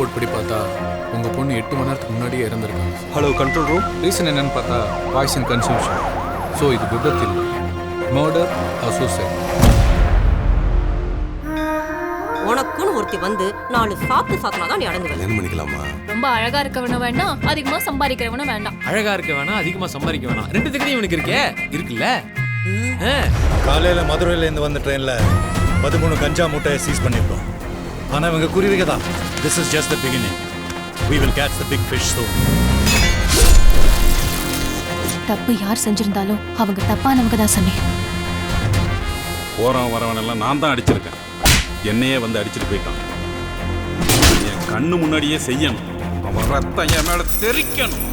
Report படி பார்த்தா உங்கள் பொண்ணு 8 மணி நேரத்துக்கு முன்னாடியே இறந்துருக்காங்க. Hello control room. ரீசன் என்னன்னு பார்த்தா பாய்சன் கன்சம்ஷன். ஸோ இது விபத்து இல்லை, மர்டர் ஆர் சூசைட். உனக்குன்னு ஒருத்தி வந்து 4 சாத்து சாத்தினாதான் நீ அடங்குவேன். கல்யாணம் பண்ணிக்கலாமா? ரொம்ப அழகா இருக்கவனும் வேண்டாம், அதிகமா சம்பாதிக்கிறவனும் வேண்டாம். அழகா இருக்க வேணாம், அதிகமா சம்பாதிக்க வேணாம், ரெண்டுத்துக்கு இவனுக்கு இருக்கே இருக்குல்ல. காலையில மதுரையில இருந்து வந்த ட்ரெயின்ல 13 கஞ்சா மூட்டையை சீஸ் பண்ணிருக்கோம். ஆனா இவங்க குருவிக தான். This is just the beginning. We will catch the big fish soon. தப்பு யார் செஞ்சிருந்தாலும் அவங்க தப்பானவங்க தான் சொன்னேன். போறவன் வரவனெல்லாம் நான் தான் அடிச்சிருக்கேன். என்னையே வந்து அடிச்சுட்டு போயிட்டான். என் கண்ணு முன்னாடியே செய்யணும். அவன் ரத்தம் என் மேல தெறிக்கணும்.